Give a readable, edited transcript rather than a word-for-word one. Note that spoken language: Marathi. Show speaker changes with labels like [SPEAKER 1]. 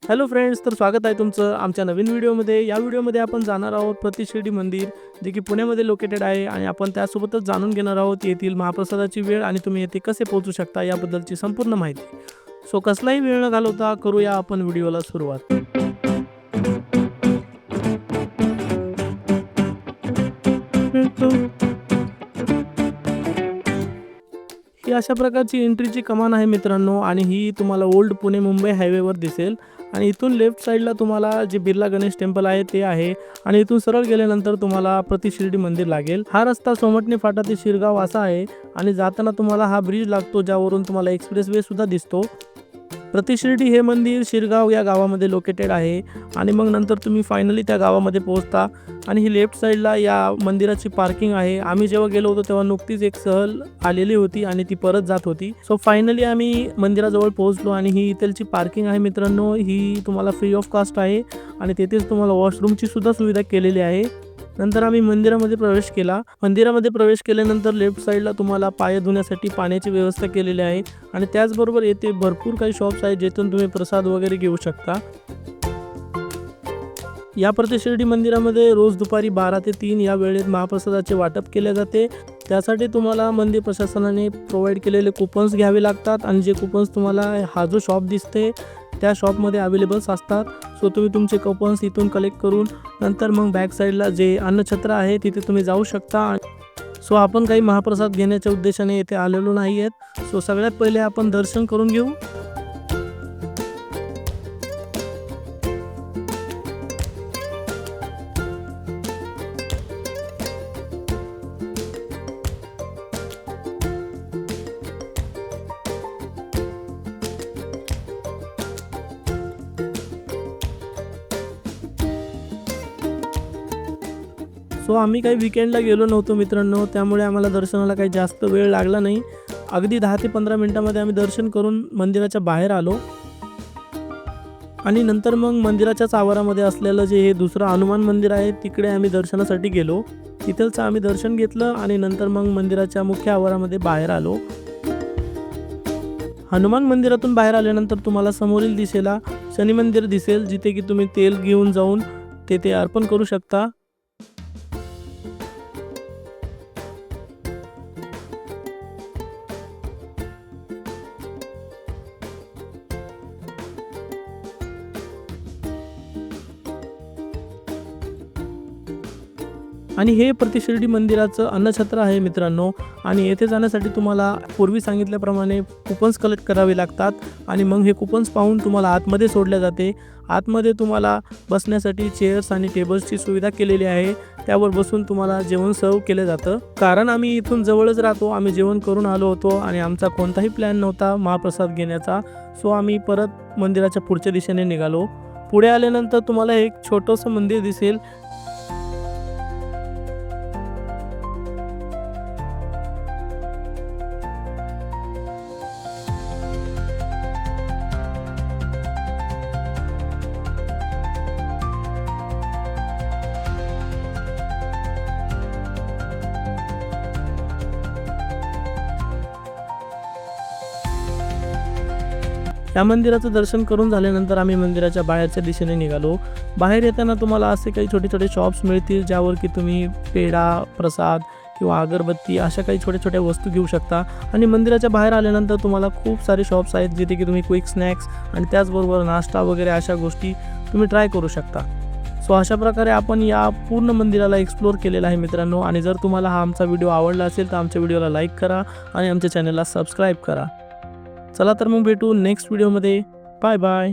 [SPEAKER 1] हॅलो फ्रेंड्स, तर स्वागत आहे तुमचं आमच्या नवीन व्हिडिओमध्ये. या व्हिडिओमध्ये आपण जाणार आहोत प्रतिशिर्डी मंदिर, जे की पुण्यामध्ये लोकेटेड आहे आणि आपण त्यासोबतच जाणून घेणार आहोत येथील महाप्रसादाची वेळ आणि तुम्ही येथे कसे पोहोचू शकता याबद्दलची संपूर्ण माहिती. सो कसलाही वेळ न घालवता करूया आपण व्हिडिओला सुरुवात. ही अशा प्रकारची एंट्रीची कमान आहे मित्रांनो, आणि ही तुम्हाला ओल्ड पुणे मुंबई हायवेवर दिसेल. आणि इथून लेफ्ट साईडला तुम्हाला जे बिर्ला गणेश टेम्पल आहे ते आहे, आणि इथून सरळ गेल्यानंतर तुम्हाला प्रतिशिर्डी मंदिर लागेल. हा रस्ता सोमटणे फाटा ते शिरगाव असा आहे, आणि जाताना तुम्हाला हा ब्रिज लागतो ज्यावरून तुम्हाला एक्सप्रेस वे सुद्धा दिसतो. प्रतिशिर्डी हे मंदिर शिरगाव या गावामध्ये लोकेटेड आहे, आणि मग नंतर तुम्ही फायनली त्या गावामध्ये पोहोचता. आणि ही लेफ्ट साईडला या मंदिराची पार्किंग आहे. आम्ही जेव्हा गेलो होतो तेव्हा नुकतीच एक सहल आलेली होती आणि ती परत जात होती. सो फायनली आम्ही मंदिराजवळ पोहोचलो, आणि ही इथलची पार्किंग आहे मित्रांनो. ही तुम्हाला फ्री ऑफ कॉस्ट आहे, आणि तेथेच तुम्हाला वॉशरूमची सुद्धा सुविधा केलेली आहे. नंतर आम्ही मंदिरामध्ये प्रवेश केला. मंदिरामध्ये प्रवेश केल्यानंतर लेफ्ट साईडला तुम्हाला पाय धुण्यासाठी पाण्याची व्यवस्था केलेली आहे, आणि त्याचबरोबर येथे भरपूर काही शॉप्स आहेत जेथून तुम्ही प्रसाद वगैरे घेऊ शकता. या प्रतिशिर्डी मंदिरामध्ये रोज दुपारी 12 ते 3 या वेळेत महाप्रसादाचे वाटप केले जाते. त्यासाठी तुम्हाला मंदिर प्रशासनाने प्रोव्हाइड केलेले कुपन्स घ्यावे लागतात, आणि जे कुपन्स तुम्हाला हा जो शॉप दिसते त्या शॉपमध्ये अवेलेबल्स असतात. सो तुम्ही तुमचे कुपन्स इथून कलेक्ट करून नंतर मग बॅक साईडला जे अन्नछत्र आहे तिथे तुम्ही जाऊ शकता. सो आपण काही महाप्रसाद घेण्याच्या उद्देशाने येथे आलेलो नाही आहेत. सो सगळ्यात पहिले आपण दर्शन करून घेऊ. सो आम्ही काही विकेंडला गेलो नव्हतो मित्रांनो, त्यामुळे आम्हाला दर्शनाला काही जास्त वेळ लागला नाही. अगदी 10 ते 15 मिनटामध्ये आम्ही दर्शन करून मंदिराच्या बाहेर आलो, आणि नंतर मग मंदिराच्याच आवारामध्ये असलेलं जे हे दुसरं हनुमान मंदिर आहे तिकडे आम्ही दर्शनासाठी गेलो. तिथलचं आम्ही दर्शन घेतलं, आणि नंतर मग मंदिराच्या मुख्य आवारामध्ये बाहेर आलो. हनुमान मंदिरातून बाहेर आल्यानंतर तुम्हाला समोरील दिशेला शनी मंदिर दिसेल, जिथे की तुम्ही तेल घेऊन जाऊन तेथे अर्पण करू शकता. आणि हे प्रतिशिर्डी मंदिराचं अन्नछत्र आहे मित्रांनो, आणि येथे जाण्यासाठी तुम्हाला पूर्वी सांगितल्याप्रमाणे कुपन्स कलेक्ट करावे लागतात, आणि मग हे कुपन्स पाहून तुम्हाला आतमध्ये सोडले जाते. आतमध्ये तुम्हाला बसण्यासाठी चेअर्स आणि टेबल्सची सुविधा केलेली आहे. त्यावर बसून तुम्हाला जेवण सर्व केलं जातं. कारण आम्ही इथून जवळच राहतो, आम्ही जेवण करून आलो होतो, आणि आमचा कोणताही प्लॅन नव्हता महाप्रसाद घेण्याचा. सो आम्ही परत मंदिराच्या पुढच्या दिशेने निघालो. पुढे आल्यानंतर तुम्हाला एक छोटंसं मंदिर दिसेल. या मंदिराचं दर्शन करून झाल्यानंतर आम्ही मंदिराच्या बाहेरच्या दिशेने निघालो. बाहेर येताना तुम्हाला असे काही छोटे छोटे शॉप्स मिळतील, ज्यावर की तुम्ही पेढा, प्रसाद किंवा अगरबत्ती अशा काही छोट्या छोट्या वस्तू घेऊ शकता. आणि मंदिराच्या बाहेर आल्यानंतर तुम्हाला खूप सारे शॉप्स आहेत, जिथे की तुम्ही क्विक स्नॅक्स आणि त्याचबरोबर नाश्ता वगैरे अशा गोष्टी तुम्ही ट्राय करू शकता. सो अशा प्रकारे आपण या पूर्ण मंदिराला एक्सप्लोर केलेलं आहे मित्रांनो. आणि जर तुम्हाला हा आमचा व्हिडिओ आवडला असेल तर आमच्या व्हिडिओला लाईक करा, आणि आमच्या चॅनलला सबस्क्राईब करा. चला तर मग भेटू नेक्स्ट व्हिडिओमध्ये. Bye bye.